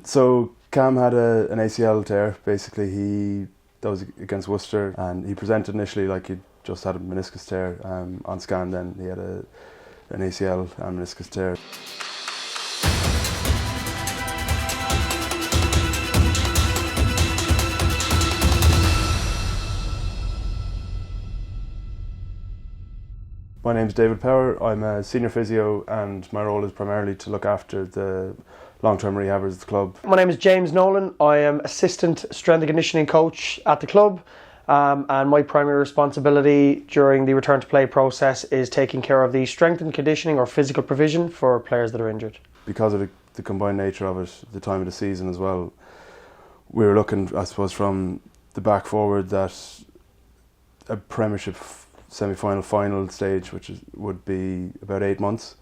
So Cam had an ACL tear. Basically, that was against Worcester, and he presented initially like he'd just had a meniscus tear. On scan, then he had an ACL and meniscus tear. My name's David Power. I'm a senior physio, and my role is primarily to look after the long-term rehabbers at the club. My name is James Nolan. I am assistant strength and conditioning coach at the club, and my primary responsibility during the return to play process is taking care of the strength and conditioning or physical provision for players that are injured. Because of the combined nature of it, the time of the season as well, we were looking, I suppose, from the back forward that a Premiership semi-final stage, would be about 8 months.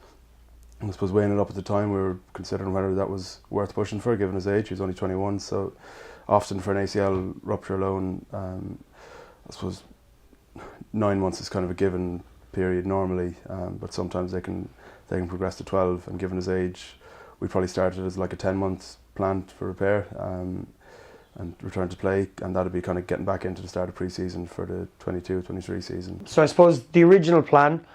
And I suppose weighing it up at the time, we were considering whether that was worth pushing for, given his age. He was only 21, so often for an ACL rupture alone, I suppose 9 months is kind of a given period normally, but sometimes they can progress to 12. And given his age, we probably started as like a 10-month plan for repair. And return to play, and that'd be kind of getting back into the start of pre-season for the 22-23 season. So I suppose the original plan,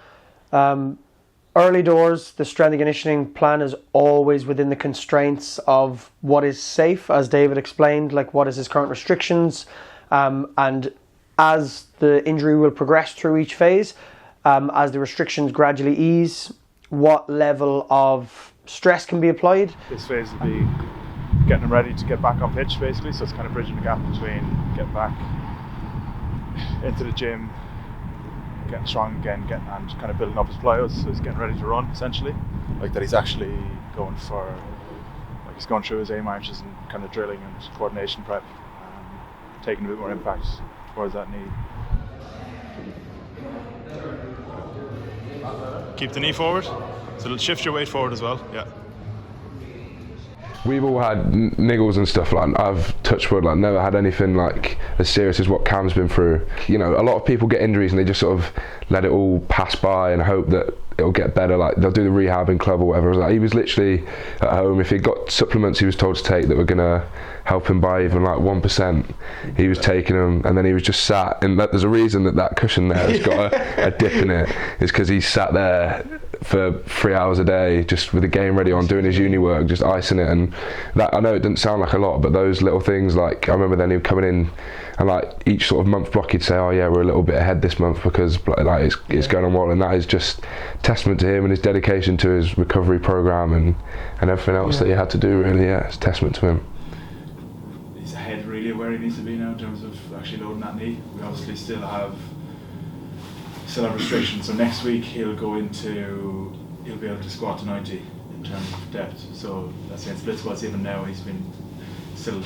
early doors, the strength and conditioning plan is always within the constraints of what is safe, as David explained, like what is his current restrictions, and as the injury will progress through each phase, as the restrictions gradually ease, what level of stress can be applied. This phase will be getting him ready to get back on pitch, basically, so it's kind of bridging the gap between getting back into the gym, getting strong again, and kind of building up his plyos, so he's getting ready to run, essentially. Like that he's actually going he's going through his A marches and kind of drilling and coordination prep, taking a bit more impact towards that knee. Keep the knee forward, so it'll shift your weight forward as well, yeah. We've all had niggles and stuff, like I've touched wood, like never had anything like as serious as what Cam's been through. You know, a lot of people get injuries and they just sort of let it all pass by and hope that it'll get better, like they'll do the rehab in club or whatever. Like, he was literally at home, if he'd got supplements he was told to take that were gonna help him by even like 1%, he was taking them, and then he was just sat, and there's a reason that cushion there has got a dip in it, is because he sat there for 3 hours a day just with the game ready on, doing his uni work, just icing it. And that, I know it didn't sound like a lot, but those little things, like I remember then he coming in and like each sort of month block he'd say, oh yeah, we're a little bit ahead this month because like it's going on well, and that is just testament to him and his dedication to his recovery program and everything else that he had to do, really. Yeah, it's a testament to him. He's ahead really of where he needs to be now in terms of actually loading that knee. We obviously still have restrictions, so next week he'll be able to squat to 90 in terms of depth, so that's in split squats. Even now he's been still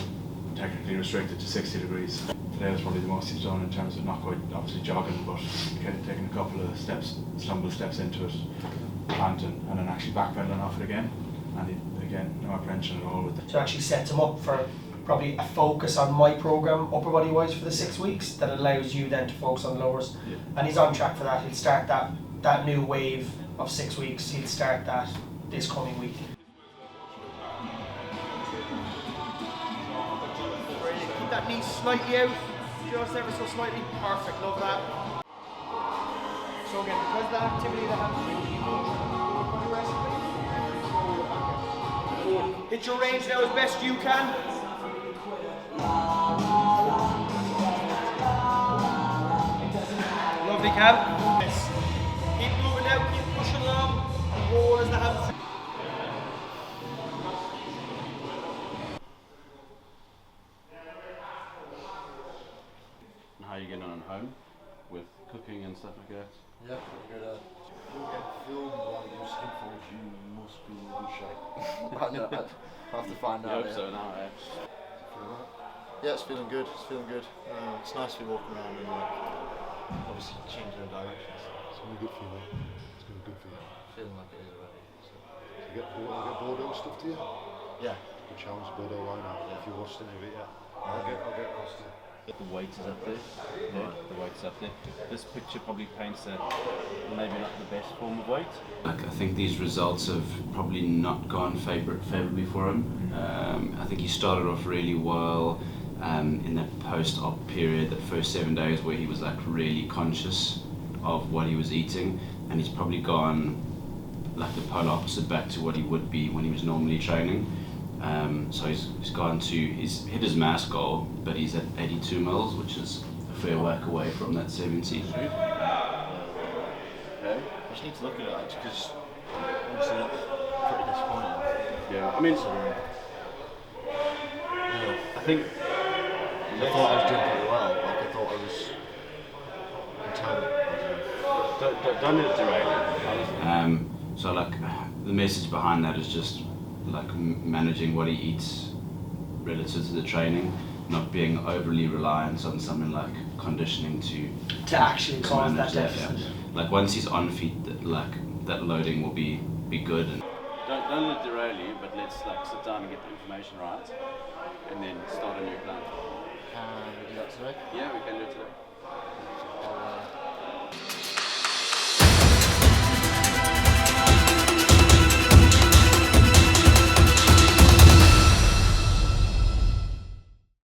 technically restricted to 60 degrees. Today was probably the most he's done in terms of not quite obviously jogging, but taking a couple of stumble steps into it, planting, and then actually backpedaling off it again, and again no apprehension at all with it. So it actually sets him up for probably a focus on my program upper body wise for the 6 weeks that allows you then to focus on the lowers. Yeah. And he's on track for that. He'll start that new wave of 6 weeks. He'll start that this coming week. Keep that knee slightly out, just ever so slightly. Perfect, love that. So again, because of the activity that happens, hit your range now as best you can. Lovely, Cam. Keep moving out, keep pushing along. Roll as the hands. How are you getting on at home with cooking and stuff like that? Yeah, good. You get filmed while you sleep, for you must be in good shape. I'll have to find out. I hope so now, yeah. Yeah, it's feeling good. It's nice to be walking around and obviously changing the directions. It's going to be good for you, man. It's going to be good for you. Feeling like it is already. So. You get Bordeaux stuff to you? Yeah. Good challenge, Bordeaux line out. If you watched any of it yet. I'll get across to you. The weight is up there. Yeah, the weight's up there. This picture probably paints that maybe not the best form of weight. Like, I think these results have probably not gone favorably for him. I think he started off really well in that post-op period, that first 7 days where he was like really conscious of what he was eating, and he's probably gone like the polar opposite back to what he would be when he was normally training. So he's hit his mass goal, but he's at 82 mils, which is a fair whack away from that 70. Okay. I just need to look at it because obviously that's pretty disappointing. Yeah, I mean, Yeah. I think I thought I was doing pretty well. Like I thought I was don't let it derail you. So like the message behind that is just like managing what he eats relative to the training, not being overly reliant on something like conditioning to actually cause that manage deficit. Yeah. Like once he's on feet, that loading will be good. And Don't let it derail you, but let's like sit down and get the information right, and then start a new plan. Can we do that today? Yeah, we can do it today.